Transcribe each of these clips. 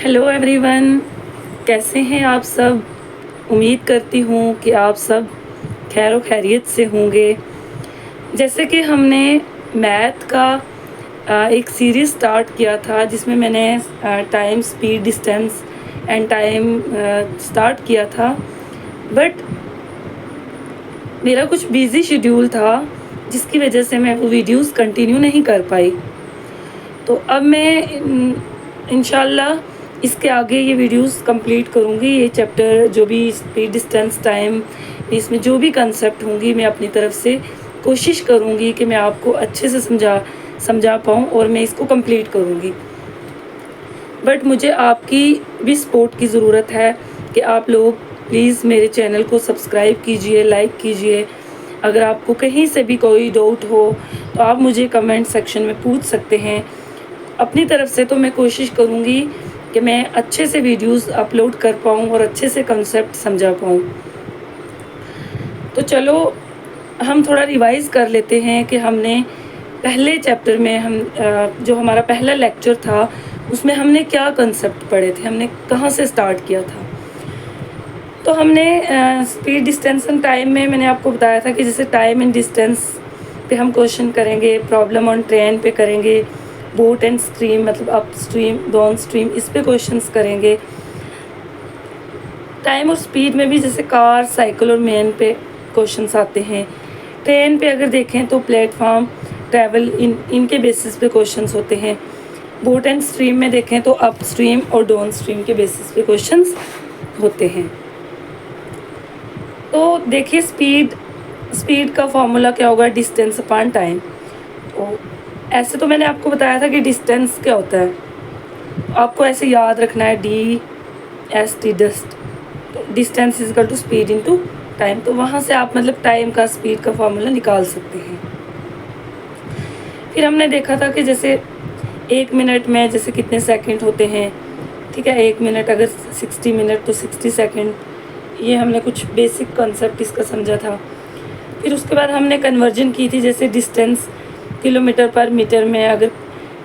Hello everyone, कैसे हैं आप सब। उम्मीद करती हूँ कि आप सब खैर खैरियत से होंगे। जैसे कि हमने मैथ का एक सीरीज़ स्टार्ट किया था जिसमें मैंने time, speed, distance and time start किया था, बट मेरा कुछ बिज़ी शेड्यूल था जिसकी वजह से मैं वो वीडियोस कंटिन्यू नहीं कर पाई। तो अब मैं इंशाल्लाह इसके आगे ये वीडियोस कंप्लीट करूँगी। ये चैप्टर जो भी स्पीड, डिस्टेंस, टाइम, इसमें जो भी कंसेप्ट होंगी मैं अपनी तरफ से कोशिश करूँगी कि मैं आपको अच्छे से समझा पाऊँ और मैं इसको कंप्लीट करूँगी। बट मुझे आपकी भी सपोर्ट की ज़रूरत है कि आप लोग प्लीज़ मेरे चैनल को सब्सक्राइब कीजिए, लाइक कीजिए। अगर आपको कहीं से भी कोई डाउट हो तो आप मुझे कमेंट सेक्शन में पूछ सकते हैं। अपनी तरफ से तो मैं कोशिश करूँगी कि मैं अच्छे से वीडियोस अपलोड कर पाऊँ और अच्छे से कंसेप्ट समझा पाऊँ। तो चलो हम थोड़ा रिवाइज़ कर लेते हैं कि हमने पहले चैप्टर में जो हमारा पहला लेक्चर था उसमें हमने क्या कंसेप्ट पढ़े थे, हमने कहाँ से स्टार्ट किया था। तो हमने स्पीड, डिस्टेंस एंड टाइम में मैंने आपको बताया था कि जैसे टाइम एंड डिस्टेंस पे हम क्वेश्चन करेंगे, प्रॉब्लम ऑन ट्रेन पे करेंगे, बोट एंड स्ट्रीम मतलब अप स्ट्रीम, डाउन स्ट्रीम, इस पे क्वेश्चंस करेंगे। टाइम और स्पीड में भी जैसे कार, साइकिल और मैन पे क्वेश्चंस आते हैं। ट्रेन पे अगर देखें तो प्लेटफॉर्म, ट्रैवल, इनके बेसिस पे क्वेश्चंस होते हैं। बोट एंड स्ट्रीम में देखें तो अप स्ट्रीम और डाउन स्ट्रीम के बेसिस पे क्वेश्चंस होते हैं। तो देखिए स्पीड का फॉर्मूला क्या होगा, डिस्टेंस अपॉन टाइम। तो ऐसे तो मैंने आपको बताया था कि डिस्टेंस क्या होता है, आपको ऐसे याद रखना है, DST डस्ट, तो distance is equal to speed into time. तो वहाँ से आप मतलब टाइम का, स्पीड का फॉर्मूला निकाल सकते हैं। फिर हमने देखा था कि जैसे 1 मिनट में जैसे कितने सेकंड होते हैं, ठीक है। 1 मिनट अगर 60 मिनट तो 60 सेकंड, ये हमने कुछ बेसिक कॉन्सेप्ट इसका समझा था। फिर उसके बाद हमने कन्वर्जन की थी, जैसे डिस्टेंस किलोमीटर पर मीटर में, अगर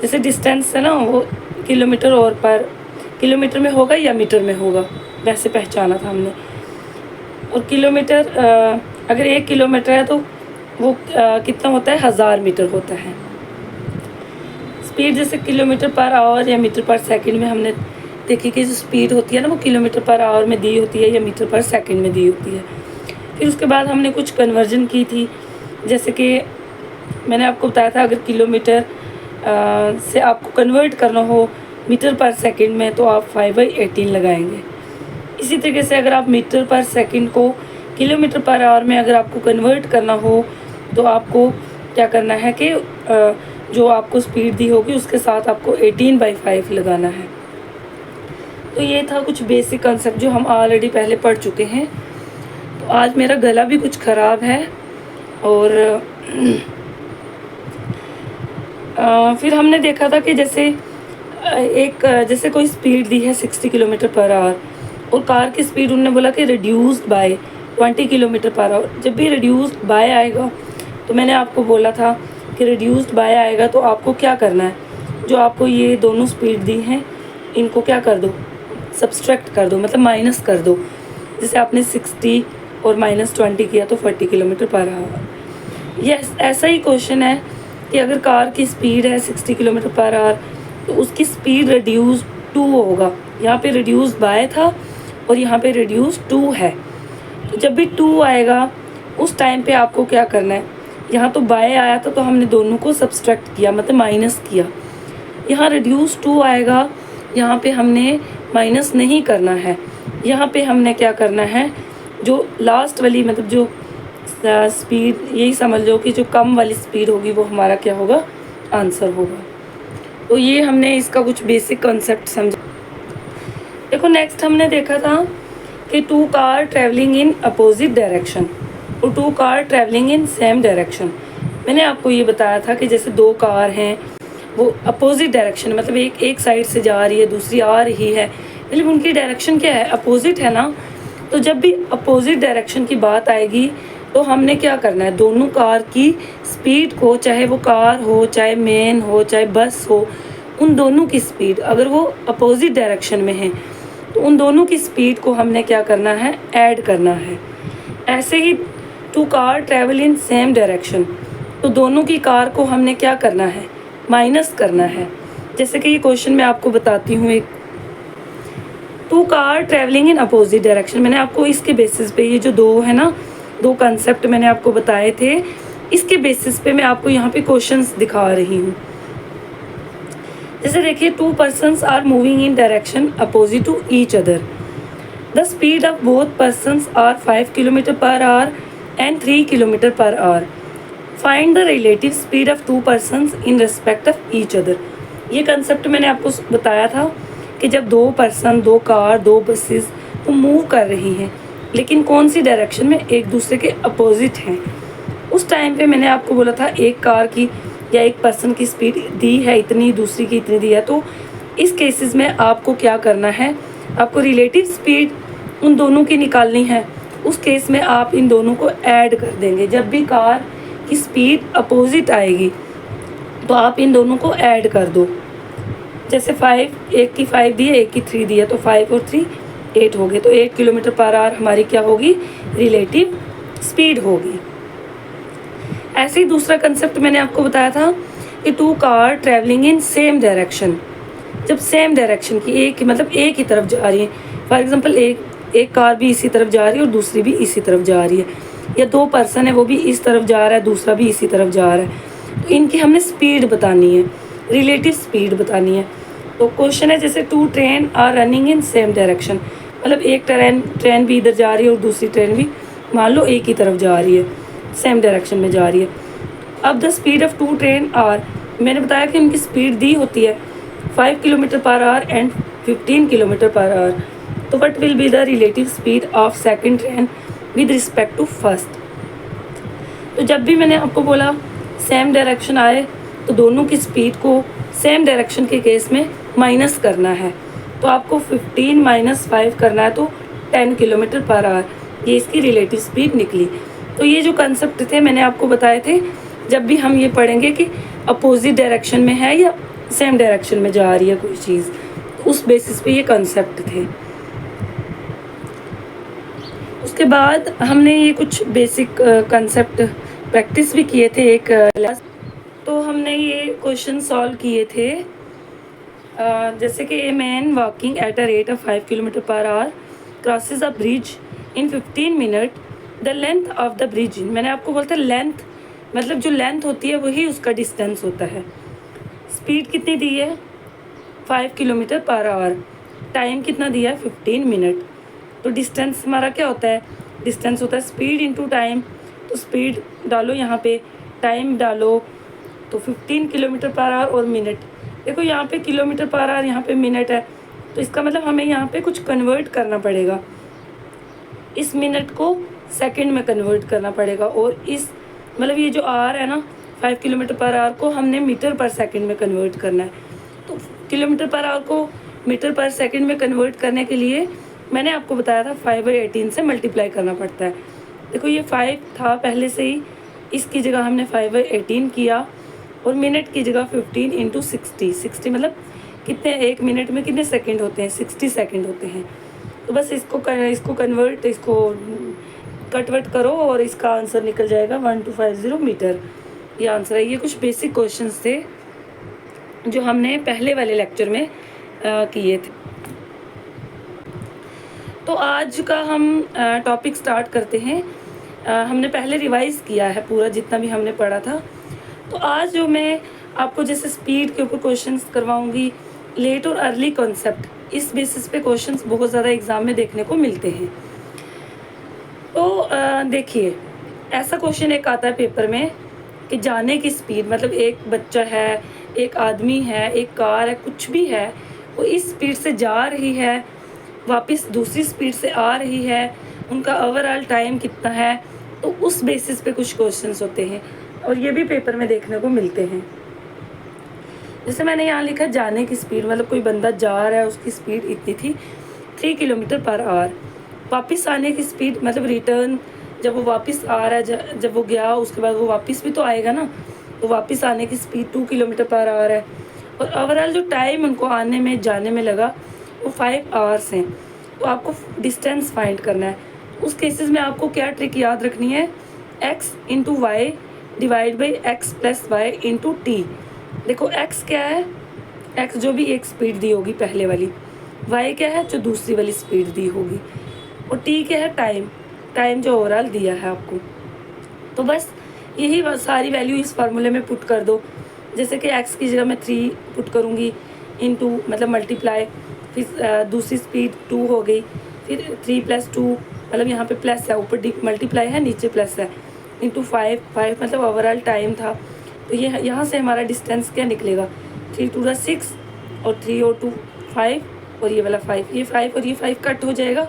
जैसे डिस्टेंस है ना वो किलोमीटर और पर किलोमीटर में होगा या मीटर में होगा, वैसे पहचाना था हमने। और किलोमीटर अगर 1 किलोमीटर है तो वो कितना होता है, 1000 मीटर होता है। स्पीड जैसे किलोमीटर पर आवर या मीटर पर सेकंड में हमने देखी कि जो स्पीड होती है ना वो किलोमीटर पर आवर में दी होती है या मीटर पर सेकंड में दी होती है। फिर उसके बाद हमने कुछ कन्वर्जन की थी, जैसे कि मैंने आपको बताया था अगर किलोमीटर से आपको कन्वर्ट करना हो मीटर पर सेकंड में तो आप 5/18 लगाएंगे। इसी तरीके से अगर आप मीटर पर सेकंड को किलोमीटर पर आवर में अगर आपको कन्वर्ट करना हो तो आपको क्या करना है कि जो आपको स्पीड दी होगी उसके साथ आपको 18/5 लगाना है। तो ये था कुछ बेसिक कंसेप्ट जो हम ऑलरेडी पहले पढ़ चुके हैं। तो आज मेरा गला भी कुछ ख़राब है और फिर हमने देखा था कि जैसे जैसे कोई स्पीड दी है 60 किलोमीटर पर आवर और कार की स्पीड उन्होंने बोला कि reduced by 20 kilometre per our. जब भी रिड्यूस्ड बाय आएगा तो मैंने आपको बोला था कि रिड्यूस्ड बाय आएगा तो आपको क्या करना है, जो आपको ये दोनों स्पीड दी हैं इनको क्या कर दो, सब्सट्रैक्ट कर दो, मतलब माइनस कर दो। जैसे आपने 60 और -20 किया तो 40 किलोमीटर पर आवर। ये ऐसा ही क्वेश्चन है कि अगर कार की स्पीड है 60 किलोमीटर पर आवर तो उसकी स्पीड रिड्यूस 2 होगा। यहाँ पे रिड्यूस बाय था और यहाँ पे रिड्यूस 2 है। तो जब भी 2 आएगा उस टाइम पे आपको क्या करना है, यहाँ तो बाय आया था तो हमने दोनों को सब्सट्रैक्ट किया, मतलब माइनस किया। यहाँ रिड्यूस 2 आएगा, यहाँ पे हमने माइनस नहीं करना है, यहाँ पे हमने क्या करना है, जो लास्ट वाली मतलब जो स्पीड, यही समझ लो कि जो कम वाली स्पीड होगी वो हमारा क्या होगा, आंसर होगा। तो ये हमने इसका कुछ बेसिक कॉन्सेप्ट समझा। देखो नेक्स्ट हमने देखा था कि 2 car travelling in opposite direction और 2 car travelling in same direction. मैंने आपको ये बताया था कि जैसे 2 कार हैं वो अपोजिट डायरेक्शन, मतलब एक साइड से जा रही है, दूसरी आ रही है, मतलब उनकी डायरेक्शन क्या है, अपोजिट है ना। तो जब भी अपोजिट डायरेक्शन की बात आएगी तो हमने क्या करना है, दोनों कार की स्पीड को, चाहे वो कार हो, चाहे मैन हो, चाहे बस हो, उन दोनों की स्पीड, अगर वो अपोजिट डायरेक्शन में है तो उन दोनों की स्पीड को हमने क्या करना है, ऐड करना है। ऐसे ही two car travel in same direction, तो दोनों की कार को हमने क्या करना है, माइनस करना है। जैसे कि ये क्वेश्चन मैं आपको बताती हूँ, एक two car travelling in opposite direction, मैंने आपको इसके बेसिस पे, ये जो दो है ना, दो कंसेप्ट मैंने आपको बताए थे, इसके बेसिस पे मैं आपको यहाँ पे क्वेश्चंस दिखा रही हूँ। जैसे देखिए, two persons are moving in direction opposite to each other, the speed of both persons are 5 kilometre per hour and 3 kilometre per hour, find the relative speed of two persons in respect of each other. ये concept मैंने आपको बताया था कि जब दो person, दो car, दो बसेस वो मूव कर रही हैं, लेकिन कौन सी डायरेक्शन में, एक दूसरे के अपोजिट हैं, उस टाइम पे मैंने आपको बोला था एक कार की या एक पर्सन की स्पीड दी है इतनी, दूसरी की इतनी दी है, तो इस केसेस में आपको क्या करना है, आपको रिलेटिव स्पीड उन दोनों की निकालनी है। उस केस में आप इन दोनों को ऐड कर देंगे। जब भी कार की स्पीड अपोजिट आएगी तो आप इन दोनों को ऐड कर दो। जैसे 5, एक की 5 दी है, एक की 3 दी है, तो 5 और 3 8 हो गए, तो 8 किलोमीटर पर आवर हमारी क्या होगी, रिलेटिव स्पीड होगी। ऐसे ही दूसरा कंसेप्ट मैंने आपको बताया था कि two car travelling in same direction, जब सेम डायरेक्शन की, एक मतलब एक ही तरफ जा रही है, फॉर एग्जांपल एक कार भी इसी तरफ जा रही है और दूसरी भी इसी तरफ जा रही है, या दो पर्सन है वो भी इस तरफ जा रहा है, दूसरा भी इसी तरफ जा रहा है, तो इनकी हमने स्पीड बतानी है, रिलेटिव स्पीड बतानी है। तो क्वेश्चन है जैसे two train are running in same direction, मतलब एक ट्रेन भी इधर जा रही है और दूसरी ट्रेन भी मान लो एक ही तरफ जा रही है, सेम डायरेक्शन में जा रही है। अब the speed of two train are, मैंने बताया कि उनकी स्पीड दी होती है 5 kilometre per hour and 15 kilometre per hour, तो what will be the relative speed of second train with respect to first. तो जब भी मैंने आपको बोला सेम डायरेक्शन आए तो दोनों की स्पीड को सेम डायरेक्शन के केस में माइनस करना है, तो आपको 15 माइनस 5 करना है, तो 10 किलोमीटर पर आवर, ये इसकी रिलेटिव स्पीड निकली। तो ये जो कंसेप्ट थे मैंने आपको बताए थे, जब भी हम ये पढ़ेंगे कि अपोजिट डायरेक्शन में है या सेम डायरेक्शन में जा रही है कोई चीज़, तो उस बेसिस पे ये कंसेप्ट थे। उसके बाद हमने ये कुछ बेसिक कंसेप्ट प्रैक्टिस भी किए थे एक क्लास, तो हमने ये क्वेश्चन सॉल्व किए थे। जैसे कि a man walking at a rate of 5 kilometre per our crosses a bridge in 15 minute, the length of the bridge, मैंने आपको बोलता है लेंथ, मतलब जो लेंथ होती है वही उसका डिस्टेंस होता है। स्पीड कितनी दी है, 5 किलोमीटर पर आवर, टाइम कितना दिया है, 15 मिनट, तो डिस्टेंस हमारा क्या होता है, डिस्टेंस होता है स्पीड इनटू टाइम, तो स्पीड डालो यहाँ पे, टाइम डालो, तो 15 किलोमीटर पर आवर और मिनट, देखो यहाँ पे किलोमीटर पर आवर, यहाँ पे मिनट है, तो इसका मतलब हमें यहाँ पे कुछ कन्वर्ट करना पड़ेगा, इस मिनट को सेकंड में कन्वर्ट करना पड़ेगा, और इस मतलब ये जो आर है ना 5 किलोमीटर पर आवर को हमने मीटर पर सेकंड में कन्वर्ट करना है, तो किलोमीटर पर आवर को मीटर पर सेकंड में कन्वर्ट करने के लिए मैंने आपको बताया था 5/18 से मल्टीप्लाई करना पड़ता है। देखो ये 5 था पहले से ही, इसकी जगह हमने 5/18 किया, और मिनट की जगह 15 इंटू 60 मतलब कितने, एक मिनट में कितने सेकंड होते हैं, 60 सेकंड होते हैं। तो बस इसको कन्वर्ट, इसको कटवर्ट करो और इसका आंसर निकल जाएगा 1250 मीटर, ये आंसर है। ये कुछ बेसिक क्वेश्चंस थे जो हमने पहले वाले लेक्चर में किए थे। तो आज का हम टॉपिक स्टार्ट करते हैं। हमने पहले रिवाइज़ किया है पूरा जितना भी हमने पढ़ा था, तो आज जो मैं आपको जैसे स्पीड के ऊपर क्वेश्चंस करवाऊंगी, लेट और अर्ली कॉन्सेप्ट, इस बेसिस पे क्वेश्चंस बहुत ज़्यादा एग्ज़ाम में देखने को मिलते हैं। तो देखिए, ऐसा क्वेश्चन एक आता है पेपर में कि जाने की स्पीड, मतलब एक बच्चा है, एक आदमी है, एक कार है, कुछ भी है, वो इस स्पीड से जा रही है, वापस दूसरी स्पीड से आ रही है, उनका ओवरऑल टाइम कितना है, तो उस बेसिस पे कुछ क्वेश्चंस होते हैं और ये भी पेपर में देखने को मिलते हैं। जैसे मैंने यहाँ लिखा जाने की स्पीड, मतलब कोई बंदा जा रहा है, उसकी स्पीड इतनी थी 3 किलोमीटर पर आवर। वापस आने की स्पीड, मतलब रिटर्न, जब वो वापस आ रहा है, जब वो गया उसके बाद वो वापस भी तो आएगा ना, तो वापस आने की स्पीड 2 किलोमीटर पर आवर है। और ओवरऑल जो टाइम उनको आने में जाने में लगा वो 5 आवर्स हैं। तो आपको डिस्टेंस फाइंड करना है। उस केसेस में आपको क्या ट्रिक याद रखनी है, x into y divide by x plus y into t. देखो x क्या है, x जो भी एक स्पीड दी होगी पहले वाली, y क्या है जो दूसरी वाली स्पीड दी होगी, और t क्या है टाइम, टाइम जो ओवरऑल दिया है आपको। तो बस यही सारी वैल्यू इस फार्मूले में पुट कर दो। जैसे कि x की जगह मैं 3 पुट करूँगी इनटू मतलब मल्टीप्लाई, फिर दूसरी स्पीड 2 हो गई, फिर 3 + 2 मतलब यहाँ पे प्लस है, ऊपर मल्टीप्लाई है नीचे प्लस है, इंटू 5 मतलब ओवरऑल टाइम था। तो ये यहाँ से हमारा डिस्टेंस क्या निकलेगा, 3 × 2 = 6 और 3 और 2 5 और ये वाला 5, ये 5 और ये 5 कट हो जाएगा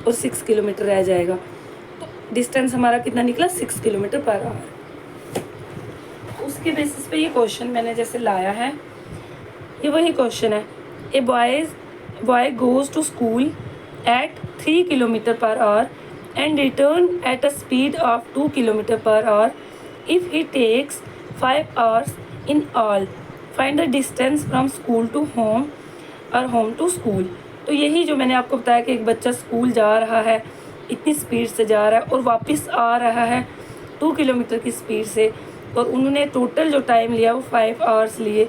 और 6 किलोमीटर रह जाएगा। तो डिस्टेंस हमारा कितना निकला, 6 किलोमीटर पर आवर। उसके बेसिस पे ये क्वेश्चन मैंने जैसे लाया है, ये वही क्वेश्चन है। A boy goes to school at 3 kilometre per hour and return at a speed of 2 km per hour if he takes 5 hours in all. Find the distance from school to home और home to school। तो यही जो मैंने आपको बताया कि एक बच्चा स्कूल जा रहा है, इतनी स्पीड से जा रहा है और वापस आ रहा है 2 किलोमीटर की स्पीड से, और उन्होंने टोटल जो टाइम लिया वो 5 आवर्स लिए।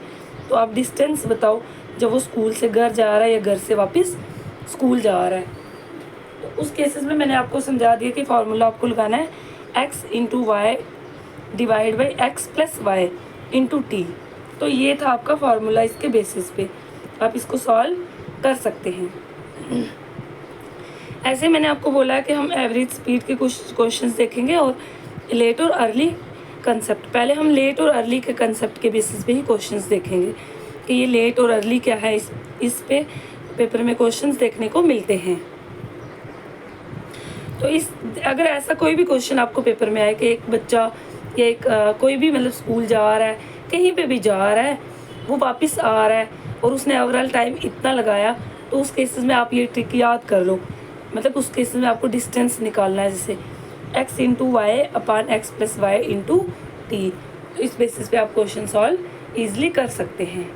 तो आप डिस्टेंस बताओ जब वो स्कूल से घर जा रहा है या घर से वापस स्कूल जा रहा है। तो उस केसेस में मैंने आपको समझा दिया कि फार्मूला आपको लगाना है x into y divide by x plus y into t. तो ये था आपका फार्मूला, इसके बेसिस पे आप इसको सॉल्व कर सकते हैं। ऐसे मैंने आपको बोला है कि हम एवरेज स्पीड के कुछ क्वेश्चंस देखेंगे और लेट और अर्ली कंसेप्ट। पहले हम लेट और अर्ली के कंसेप्ट के बेसिस पे ही क्वेश्चंस देखेंगे कि ये लेट और अर्ली क्या है। इस पे पेपर में क्वेश्चंस देखने को मिलते हैं। तो अगर ऐसा कोई भी क्वेश्चन आपको पेपर में आए कि एक बच्चा या एक कोई भी मतलब स्कूल जा रहा है, कहीं पे भी जा रहा है, वो वापस आ रहा है और उसने ओवरऑल टाइम इतना लगाया, तो उस केसेस में आप ये ट्रिक याद कर लो। मतलब उस केसेस में आपको डिस्टेंस निकालना है, जैसे x into y upon x plus y into t. तो इस बेसिस पे आप क्वेश्चन सॉल्व ईजिली कर सकते हैं।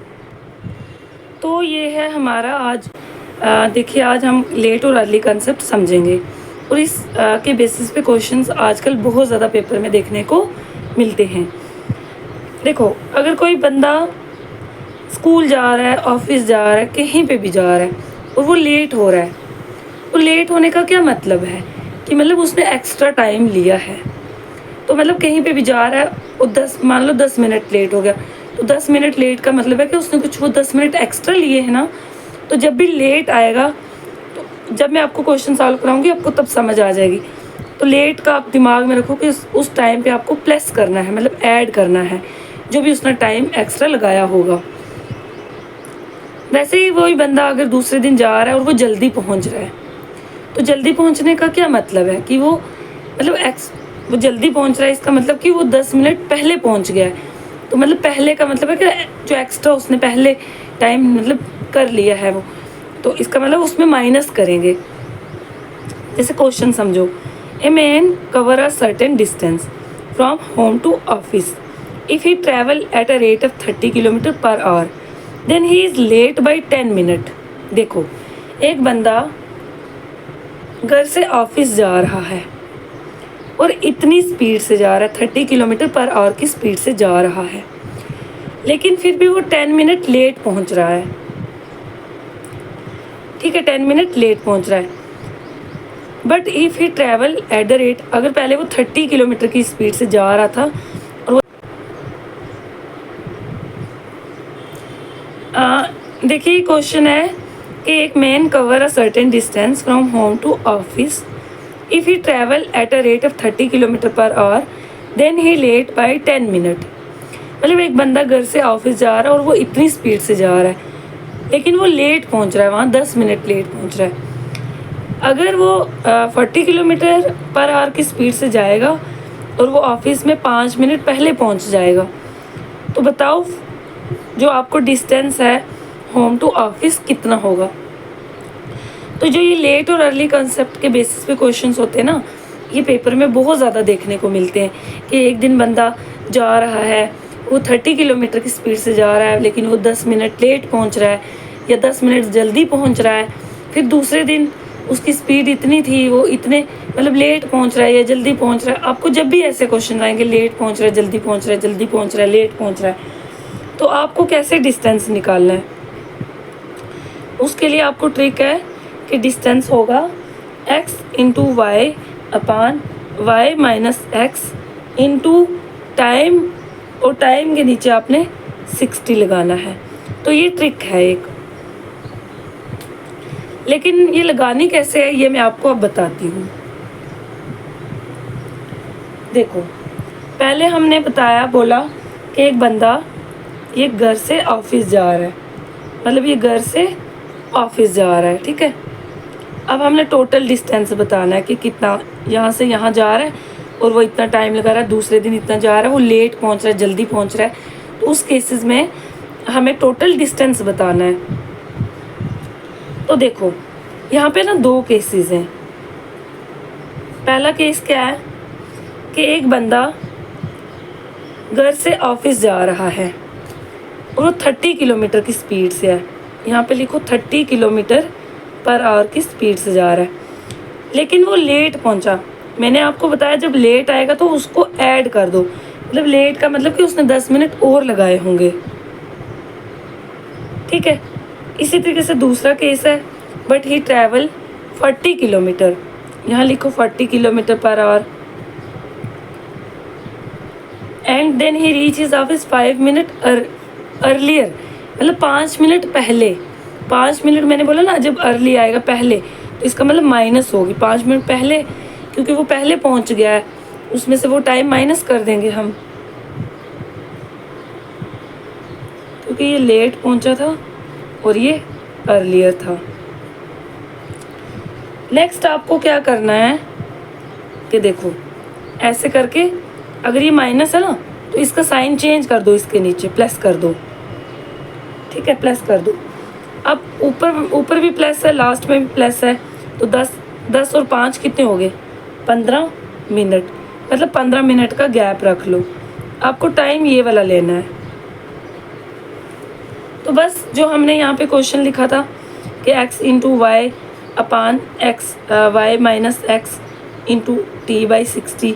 तो ये है हमारा आज देखिए आज हम लेट और अर्ली कंसेप्ट समझेंगे और इस के बेसिस पे क्वेश्चंस आजकल बहुत ज़्यादा पेपर में देखने को मिलते हैं। देखो अगर कोई बंदा स्कूल जा रहा है, ऑफिस जा रहा है, कहीं पे भी जा रहा है और वो लेट हो रहा है, तो लेट होने का क्या मतलब है कि मतलब उसने एक्स्ट्रा टाइम लिया है। तो मतलब कहीं पे भी जा रहा है और मान लो 10 मिनट लेट हो गया, तो 10 मिनट लेट का मतलब है कि उसने कुछ वो 10 मिनट एक्स्ट्रा लिए हैं ना। तो जब भी लेट आएगा, तो जब मैं आपको क्वेश्चन सॉल्व कराऊंगी आपको तब समझ आ जाएगी। तो लेट का आप दिमाग में रखो कि उस टाइम पे आपको प्लस करना है, मतलब ऐड करना है जो भी उसने टाइम एक्स्ट्रा लगाया होगा। वैसे ही वही बंदा अगर दूसरे दिन जा रहा है और वो जल्दी पहुंच रहा है, तो जल्दी पहुंचने का क्या मतलब है कि वो मतलब वो जल्दी पहुंच रहा है, इसका मतलब कि वो 10 मिनट पहले पहुंच गया है। तो मतलब पहले का मतलब है कि जो एक्स्ट्रा उसने पहले टाइम मतलब कर लिया है वो, तो इसका मतलब उसमें माइनस करेंगे। जैसे क्वेश्चन समझो, a man cover a certain distance from home to office if he travel at a rate of 30 kilometre per hour then he is late by 10 minute. देखो एक बंदा घर से ऑफिस जा रहा है और इतनी स्पीड से जा रहा है, 30 किलोमीटर पर आवर की स्पीड से जा रहा है, लेकिन फिर भी वो 10 मिनट लेट पहुंच रहा है। ठीक है, 10 मिनट लेट पहुंच रहा है, but if he travel at the rate, अगर पहले वो 30 किलोमीटर की स्पीड से जा रहा था और वो देखिए क्वेश्चन है कि एक man cover a certain distance from home to office if he travel at a rate of 30 kilometre per hour then he late by 10 minute. मतलब एक बंदा घर से ऑफिस जा रहा है और वो इतनी स्पीड से जा रहा है, लेकिन वो लेट पहुंच रहा है, वहाँ 10 मिनट लेट पहुंच रहा है। अगर वो 40 किलोमीटर पर आवर की स्पीड से जाएगा और वो ऑफिस में 5 मिनट पहले पहुंच जाएगा, तो बताओ जो आपको डिस्टेंस है होम टू ऑफिस कितना होगा। तो जो ये लेट और अर्ली कंसेप्ट के बेसिस पे क्वेश्चंस होते हैं ना, ये पेपर में बहुत ज़्यादा देखने को मिलते हैं कि एक दिन बंदा जा रहा है वो 30 किलोमीटर की स्पीड से जा रहा है लेकिन वो 10 मिनट लेट पहुंच रहा है या 10 मिनट जल्दी पहुंच रहा है। फिर दूसरे दिन उसकी स्पीड इतनी थी, वो इतने मतलब लेट पहुंच रहा है या जल्दी पहुंच रहा है। आपको जब भी ऐसे क्वेश्चन आएंगे लेट पहुंच रहा है, जल्दी पहुंच रहा है, जल्दी पहुंच रहा है, लेट पहुंच रहा है, तो आपको कैसे डिस्टेंस निकालना है, उसके लिए आपको ट्रिक है कि डिस्टेंस होगा x into y upon y minus x into time, और टाइम के नीचे आपने 60 लगाना है। तो ये ट्रिक है एक, लेकिन ये लगानी कैसे है ये मैं आपको अब बताती हूँ। देखो, पहले हमने बताया, बोला कि एक बंदा ये घर से ऑफिस जा रहा है, मतलब ये घर से ऑफिस जा रहा है, ठीक है। अब हमने टोटल डिस्टेंस बताना है कि कितना यहाँ से यहाँ जा रहा है और वो इतना टाइम लगा रहा है, दूसरे दिन इतना जा रहा है, वो लेट पहुँच रहा है, जल्दी पहुँच रहा है। तो उस केसेस में हमें टोटल डिस्टेंस बताना है। तो देखो यहाँ पे ना दो केसेस हैं। पहला केस क्या है कि एक बंदा घर से ऑफिस जा रहा है और वो 30 किलोमीटर की स्पीड से है। यहाँ पे लिखो 30 किलोमीटर पर आवर की स्पीड से जा रहा है, लेकिन वो लेट पहुँचा। मैंने आपको बताया जब लेट आएगा तो उसको ऐड कर दो, मतलब लेट का मतलब कि उसने 10 मिनट और लगाए होंगे, ठीक है। इसी तरीके से दूसरा केस है, बट ही ट्रैवल 40 किलोमीटर, यहाँ लिखो 40 kilometre per hour, and then he reach his office 5 minute earlier, मतलब 5 मिनट पहले। 5 मिनट मैंने बोला ना, जब अर्ली आएगा पहले, तो इसका मतलब माइनस होगी 5 मिनट पहले, क्योंकि वो पहले पहुंच गया है, उसमें से वो टाइम माइनस कर देंगे हम, क्योंकि ये लेट पहुंचा था और ये अर्लियर था। नेक्स्ट आपको क्या करना है कि देखो ऐसे करके, अगर ये माइनस है ना तो इसका साइन चेंज कर दो, इसके नीचे प्लस कर दो, ठीक है, प्लस कर दो। अब ऊपर भी प्लस है, लास्ट में भी प्लस है, तो 10 और 5 कितने हो गए, 15 मिनट, मतलब 15 मिनट का गैप रख लो। आपको टाइम ये वाला लेना है। तो बस जो हमने यहाँ पे क्वेश्चन लिखा था कि x into y upon x y minus x into t by 60,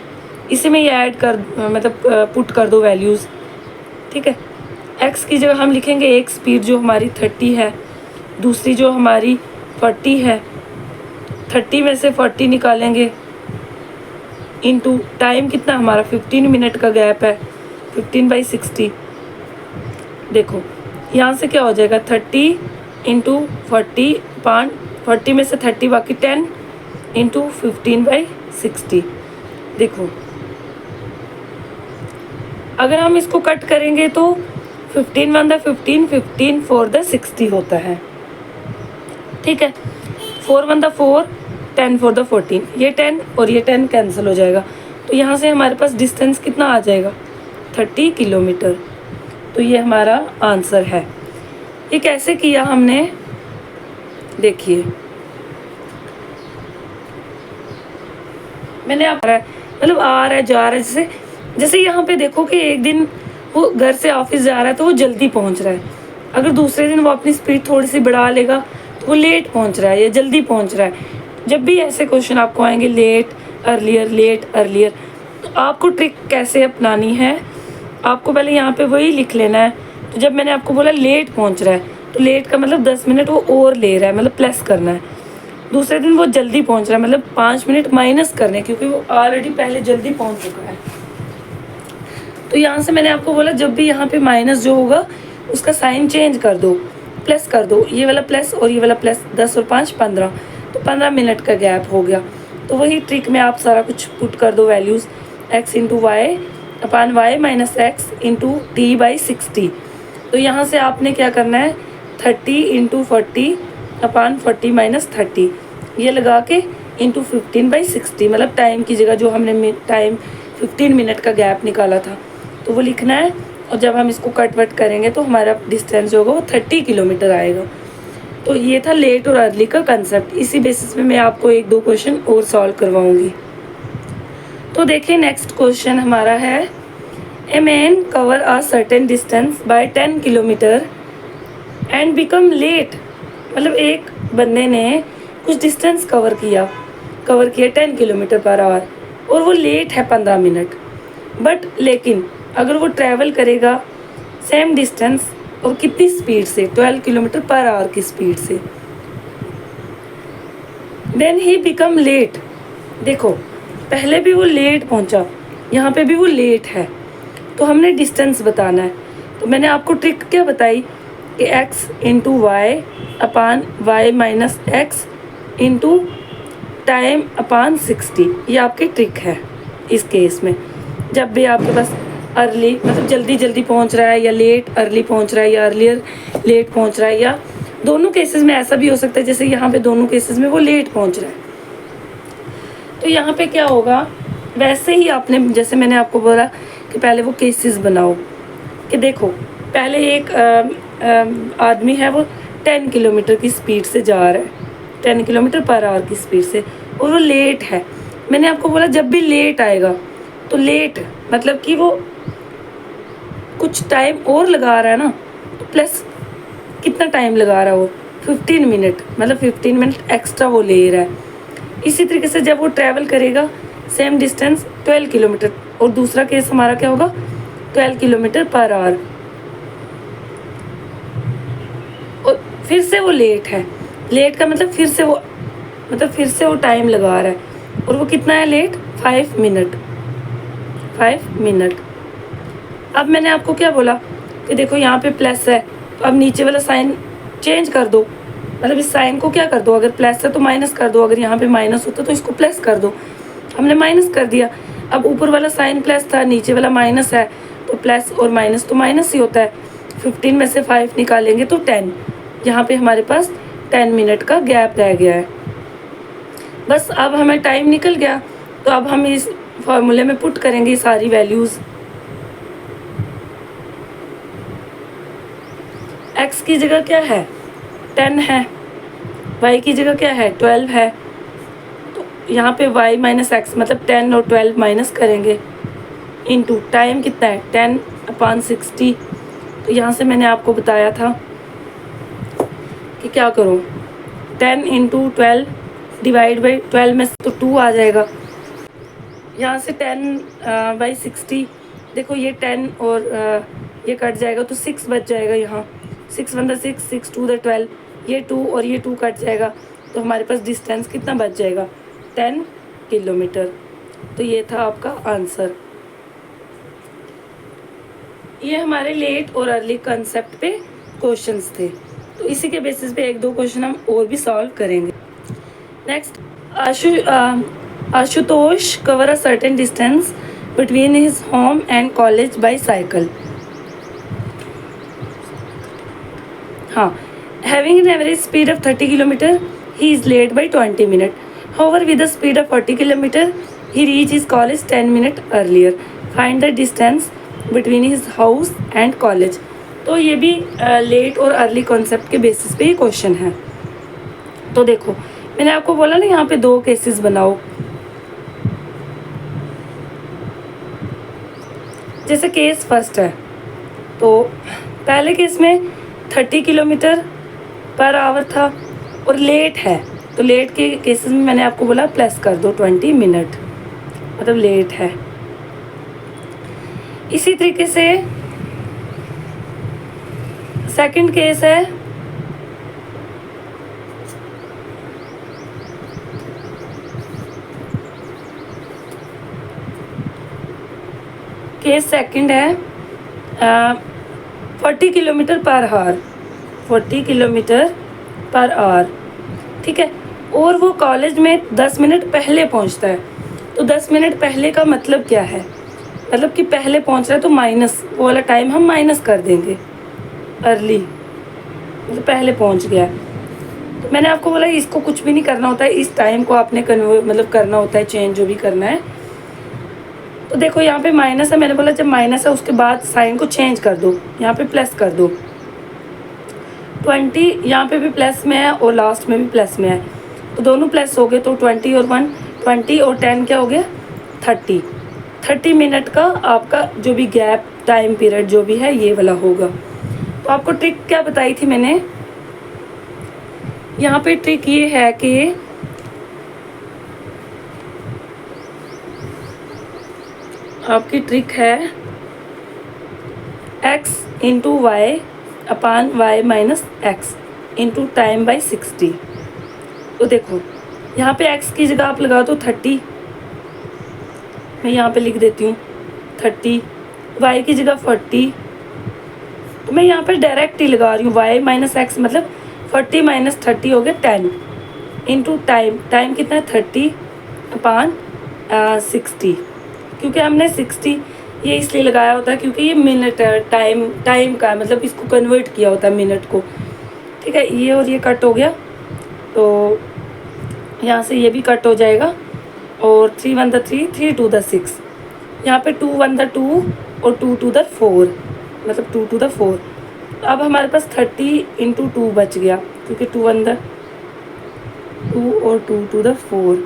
इसी में ये ऐड कर मतलब पुट कर दो वैल्यूज़, ठीक है। x की जगह हम लिखेंगे एक स्पीड जो हमारी 30 है, दूसरी जो हमारी 40 है, 30 में से 40 निकालेंगे, इंटू टाइम कितना हमारा 15 मिनट का गैप है, 15/60। देखो यहाँ से क्या हो जाएगा, 30 इंटू 40 पान 40 में से 30 बाकी 10 इंटू 15/60। देखो अगर हम इसको कट करेंगे तो 15 1 द 15, 15 4 द 60 होता है, ठीक है। 4 1 द 4, 10 4 द 14, ये 10 और ये 10 कैंसिल हो जाएगा। तो यहाँ से हमारे पास डिस्टेंस कितना आ जाएगा, 30 किलोमीटर। तो ये हमारा आंसर है। ये कैसे किया हमने, देखिए मैंने मतलब आ रहा है जा रहा है, जैसे यहाँ पे देखो कि एक दिन वो घर से ऑफिस जा रहा है तो वो जल्दी पहुँच रहा है, अगर दूसरे दिन वो अपनी स्पीड थोड़ी सी बढ़ा लेगा तो वो लेट पहुँच रहा है या जल्दी पहुँच रहा है। जब भी ऐसे क्वेश्चन आपको आएंगे लेट अर्लियर, तो आपको ट्रिक कैसे अपनानी है, आपको पहले यहाँ पे वही लिख लेना है। तो जब मैंने आपको बोला लेट पहुँच रहा है, तो लेट का मतलब 10 मिनट वो और ले रहा है, मतलब प्लस करना है। दूसरे दिन वो जल्दी पहुँच रहा है, मतलब 5 मिनट माइनस करने, क्योंकि वो ऑलरेडी पहले जल्दी पहुँच चुका है। तो यहाँ से मैंने आपको बोला जब भी यहाँ पे माइनस जो होगा उसका साइन चेंज कर दो, प्लस कर दो, ये वाला प्लस और ये वाला प्लस, 10 और 5 15, तो 15 मिनट का गैप हो गया। तो वही ट्रिक में आप सारा कुछ पुट कर दो values, x into y upon y minus x into t by 60। तो यहाँ से आपने क्या करना है, 30 इंटू 40 अपान 40 माइनस 30, ये लगा के इंटू 15/60, मतलब टाइम की जगह जो हमने टाइम 15 मिनट का गैप निकाला था तो वो लिखना है। और जब हम इसको कट वट करेंगे तो हमारा डिस्टेंस जो होगा वो 30 किलोमीटर आएगा। तो ये था लेट और अर्ली का कंसेप्ट। इसी बेसिस पे मैं आपको 1-2 क्वेश्चन और सॉल्व करवाऊंगी। तो देखिए नेक्स्ट क्वेश्चन हमारा है, a man cover a certain distance by 10 kilometre and become late, मतलब एक बंदे ने कुछ डिस्टेंस कवर किया 10 किलोमीटर पर आवर और वो लेट है 15 मिनट, बट लेकिन अगर वो ट्रैवल करेगा सेम डिस्टेंस और कितनी स्पीड से, 12 किलोमीटर पर आवर की स्पीड से, देन ही बिकम लेट। देखो पहले भी वो लेट पहुंचा, यहाँ पे भी वो लेट है, तो हमने डिस्टेंस बताना है। तो मैंने आपको ट्रिक क्या बताई कि x into y upon y minus x into time upon 60, ये आपकी ट्रिक है इस केस में। जब भी आपके पास अर्ली मतलब जल्दी जल्दी पहुंच रहा है या लेट अर्ली पहुंच रहा है या अर्लियर लेट पहुंच रहा है, या दोनों केसेस में ऐसा भी हो सकता है जैसे यहाँ पे दोनों केसेस में वो लेट पहुंच रहा है, तो यहाँ पे क्या होगा, वैसे ही आपने जैसे मैंने आपको बोला कि पहले वो केसेस बनाओ कि देखो पहले एक आदमी है वो 10 किलोमीटर की स्पीड से जा रहा है, 10 किलोमीटर पर आवर की स्पीड से, और वो लेट है। मैंने आपको बोला जब भी लेट आएगा तो लेट मतलब कि वो कुछ टाइम और लगा रहा है ना, तो प्लस कितना टाइम लगा रहा है वो 15 मिनट, मतलब 15 मिनट एक्स्ट्रा वो ले रहा है। इसी तरीके से जब वो ट्रैवल करेगा सेम डिस्टेंस 12 किलोमीटर, और दूसरा केस हमारा क्या होगा 12 किलोमीटर पर आवर, और फिर से वो लेट है। लेट का मतलब फिर से वो टाइम लगा रहा है, और वो कितना है लेट 5 मिनट। अब मैंने आपको क्या बोला कि देखो यहाँ पे प्लस है, तो अब नीचे वाला साइन चेंज कर दो, मतलब इस साइन को क्या कर दो, अगर प्लस है तो माइनस कर दो, अगर यहाँ पे माइनस होता तो इसको प्लस कर दो। हमने माइनस कर दिया। अब ऊपर वाला साइन प्लस था, नीचे वाला माइनस है, तो प्लस और माइनस तो माइनस ही होता है। 15 में से 5 निकालेंगे तो 10, यहाँ पे हमारे पास 10 मिनट का गैप रह गया है। बस अब हमें टाइम निकल गया, तो अब हम इस फॉर्मूले में पुट करेंगे सारी वैल्यूज़। x की जगह क्या है 10 है, y की जगह क्या है 12 है, तो यहाँ पे y माइनस एक्स मतलब 10 और 12 माइनस करेंगे, इनटू टाइम कितना है 10/60। तो यहाँ से मैंने आपको बताया था कि क्या करो 10 इंटू 12 डिवाइड बाई 12 में तो 2 आ जाएगा, यहाँ से 10/60, देखो ये 10 और ये कट जाएगा तो 6 बच जाएगा, यहाँ 6 1 6 6 2 12, ये 2 और ये 2 कट जाएगा, तो हमारे पास डिस्टेंस कितना बच जाएगा 10 किलोमीटर। तो ये था आपका आंसर। ये हमारे लेट और अर्ली कंसेप्ट पे क्वेश्चंस थे, तो इसी के बेसिस पे 1-2 क्वेश्चन हम और भी सॉल्व करेंगे। Next, Ashutosh cover a certain distance between his home and college by cycle. हाँ, having an average speed of 30 km, he is late by 20 minutes. However, with a speed of 40 km, he reaches his college 10 minutes earlier. Find the distance between his house and college. तो ये भी late और early concept के basis पे ही question है। तो देखो मैंने आपको बोला ना यहाँ पे 2 केसेस बनाओ। जैसे केस फर्स्ट है, तो पहले केस में 30 किलोमीटर पर आवर था और लेट है, तो लेट के केसेस में मैंने आपको बोला प्लस कर दो 20 मिनट, मतलब लेट है। इसी तरीके से सेकंड केस है, केस सेकंड है 40 kilometre per our, 40 kilometre per our, ठीक है, और वो कॉलेज में 10 मिनट पहले पहुंचता है। तो 10 मिनट पहले का मतलब क्या है, मतलब कि पहले पहुंच रहा है तो माइनस वो वाला टाइम हम माइनस कर देंगे, अर्ली मतलब पहले पहुंच गया। तो मैंने आपको बोला इसको कुछ भी नहीं करना होता है, इस टाइम को आपने मतलब करना होता है चेंज, जो भी करना है। तो देखो यहाँ पे माइनस है, मैंने बोला जब माइनस है उसके बाद साइन को चेंज कर दो, यहाँ पे प्लस कर दो। 20 यहाँ पे भी प्लस में है और लास्ट में भी प्लस में है, तो दोनों प्लस हो गए, तो 20 और 1 20 और 10 क्या हो गया 30। 30 मिनट का आपका जो भी गैप टाइम पीरियड जो भी है ये वाला होगा। तो आपको ट्रिक क्या बताई थी मैंने, यहाँ पे ट्रिक ये है कि आपकी ट्रिक है x into y upon y minus x into time by 60। तो देखो यहाँ पे x की जगह आप लगा दो 30, मैं यहाँ पे लिख देती हूँ 30, y की जगह 40, तो मैं यहाँ पे डायरेक्ट ही लगा रही हूँ y माइनस एक्स मतलब 40 माइनस 30 हो गया 10 इंटू टाइम कितना है 30 अपान 60। क्योंकि हमने 60 ये इसलिए लगाया होता है क्योंकि ये मिनट टाइम का है, मतलब इसको कन्वर्ट किया होता है मिनट को। ठीक है, ये और ये कट हो गया तो यहाँ से ये भी कट हो जाएगा और 3 1 द 3 3 2 द 6, यहाँ पे 2 1 द 2 और 2 2 द 4 मतलब 2 2 द 4। तो अब हमारे पास 30 इंटू 2 बच गया क्योंकि 2 1 द 2 और 2 2 द 4।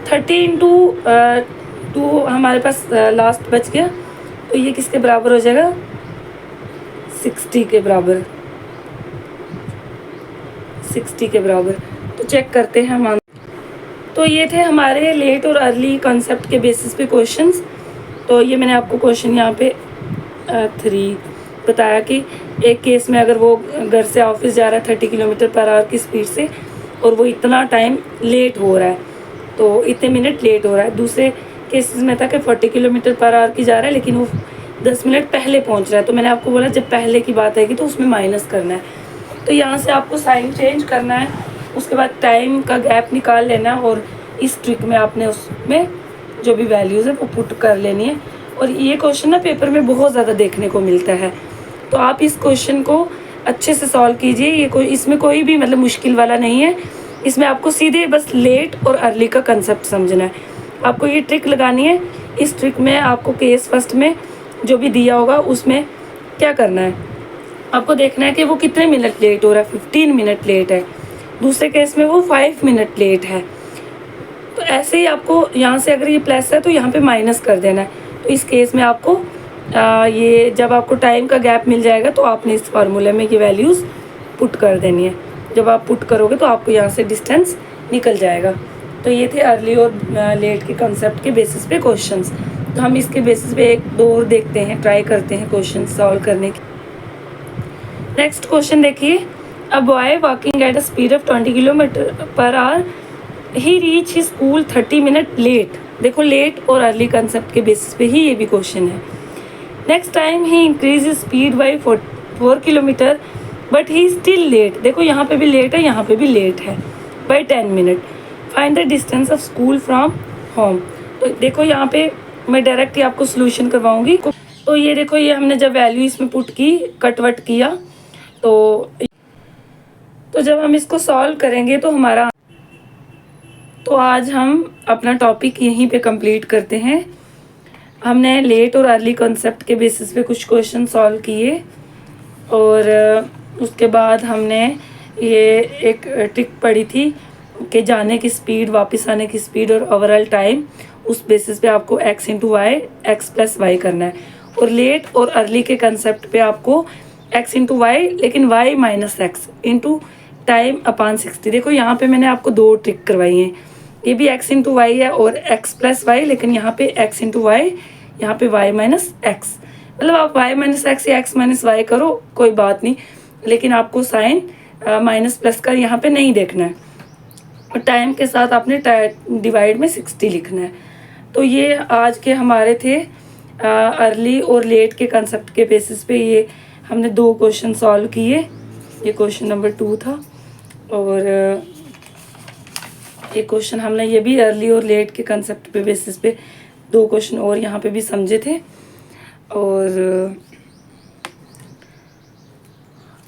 थर्टी इंटू 2 हमारे पास लास्ट बच गया, तो ये किसके बराबर हो जाएगा 60 के बराबर, 60 के बराबर। तो चेक करते हैं हम। तो ये थे हमारे लेट और अर्ली कॉन्सेप्ट के बेसिस पे क्वेश्चंस। तो ये मैंने आपको क्वेश्चन यहाँ पे 3 बताया कि एक केस में अगर वो घर से ऑफिस जा रहा है 30 किलोमीटर पर आवर की स्पीड से और वो इतना टाइम लेट हो रहा है, तो इतने मिनट लेट हो रहा है। दूसरे केसेस में था कि 40 किलोमीटर पर आवर की जा रहा है लेकिन वो 10 मिनट पहले पहुंच रहा है। तो मैंने आपको बोला जब पहले की बात आएगी तो उसमें माइनस करना है। तो यहाँ से आपको साइन चेंज करना है, उसके बाद टाइम का गैप निकाल लेना है और इस ट्रिक में आपने उसमें जो भी वैल्यूज़ है वो पुट कर लेनी है। और ये क्वेश्चन ना पेपर में बहुत ज़्यादा देखने को मिलता है, तो आप इस क्वेश्चन को अच्छे से सॉल्व कीजिए। ये इसमें कोई भी मतलब मुश्किल वाला नहीं है, इसमें आपको सीधे बस लेट और अर्ली का कंसेप्ट समझना है। आपको ये ट्रिक लगानी है। इस ट्रिक में आपको केस फर्स्ट में जो भी दिया होगा उसमें क्या करना है, आपको देखना है कि वो कितने मिनट लेट हो रहा है, 15 मिनट लेट है। दूसरे केस में वो 5 मिनट लेट है। तो ऐसे ही आपको यहाँ से अगर ये प्लस है तो यहाँ पे माइनस कर देना है। तो इस केस में आपको ये जब आपको टाइम का गैप मिल जाएगा तो आपने इस फार्मूले में ये वैल्यूज़ पुट कर देनी है। जब आप पुट करोगे तो आपको यहाँ से डिस्टेंस निकल जाएगा। तो ये थे अर्ली और लेट के कंसेप्ट के बेसिस पे क्वेश्चंस। तो हम इसके बेसिस पे एक दो और देखते हैं, ट्राई करते हैं क्वेश्चन सॉल्व करने की। नेक्स्ट क्वेश्चन देखिए, a boy walking at a speed of 20 kilometre per hour he reach his school 30 minute late. देखो लेट और अर्ली कंसेप्ट के बेसिस पे ही ये भी क्वेश्चन है। Next time he increase speed by 4 kilometre but he still late. देखो यहाँ पे भी लेट है, यहाँ पे भी लेट है by 10 minute. Find the distance of school from home. तो देखो यहाँ पे मैं डायरेक्ट ही आपको सोल्यूशन करवाऊंगी। तो ये देखो, ये हमने जब वैल्यू इसमें पुट की, कटवट किया, तो जब हम इसको सॉल्व करेंगे तो हमारा, तो आज हम अपना टॉपिक यहीं पे कंप्लीट करते हैं। हमने लेट और अर्ली कॉन्सेप्ट के बेसिस पे कुछ क्वेश्चन सॉल्व किए और उसके बाद हमने ये एक ट्रिक पढ़ी थी कि जाने की स्पीड, वापस आने की स्पीड और ओवरऑल टाइम, उस बेसिस पे आपको x into y x plus y करना है। और लेट और अर्ली के कंसेप्ट पे आपको x इंटू वाई लेकिन y minus x into time upon 60। देखो यहाँ पे मैंने आपको दो ट्रिक करवाई हैं, ये भी x इंटू वाई है और x प्लस वाई, लेकिन यहाँ पे x इंटू वाई, यहाँ पे y माइनस एक्स। मतलब आप y माइनस एक्स या x माइनस वाई करो कोई बात नहीं, लेकिन आपको साइन माइनस प्लस का यहाँ पे नहीं देखना है। और टाइम के साथ आपने डिवाइड में 60 लिखना है। तो ये आज के हमारे थे अर्ली और लेट के कंसेप्ट के बेसिस पे ये हमने दो क्वेश्चन सॉल्व किए। ये क्वेश्चन नंबर 2 था और एक क्वेश्चन हमने ये भी अर्ली और लेट के कंसेप्ट पे बेसिस पे दो क्वेश्चन और यहाँ पे भी समझे थे। और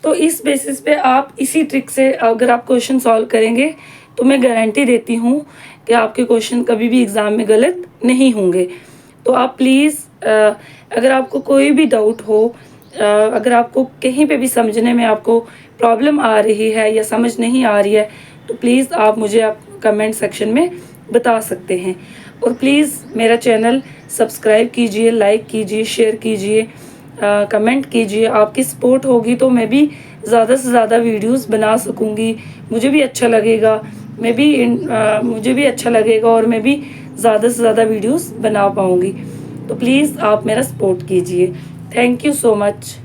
तो इस बेसिस पे आप इसी ट्रिक से अगर आप क्वेश्चन सॉल्व करेंगे तो मैं गारंटी देती हूँ कि आपके क्वेश्चन कभी भी एग्ज़ाम में गलत नहीं होंगे। तो आप प्लीज़ अगर आपको कोई भी डाउट हो अगर आपको कहीं पे भी समझने में आपको प्रॉब्लम आ रही है या समझ नहीं आ रही है तो प्लीज़ आप मुझे आप कमेंट सेक्शन में बता सकते हैं। और प्लीज़ मेरा चैनल सब्सक्राइब कीजिए, लाइक कीजिए, शेयर कीजिए, कमेंट कीजिए। आपकी सपोर्ट होगी तो मैं भी ज़्यादा से ज़्यादा वीडियोस बना सकूँगी, मुझे भी अच्छा लगेगा, मुझे भी अच्छा लगेगा और मैं भी ज़्यादा से ज़्यादा वीडियोस बना पाऊँगी। तो प्लीज़ आप मेरा सपोर्ट कीजिए। Thank you so much.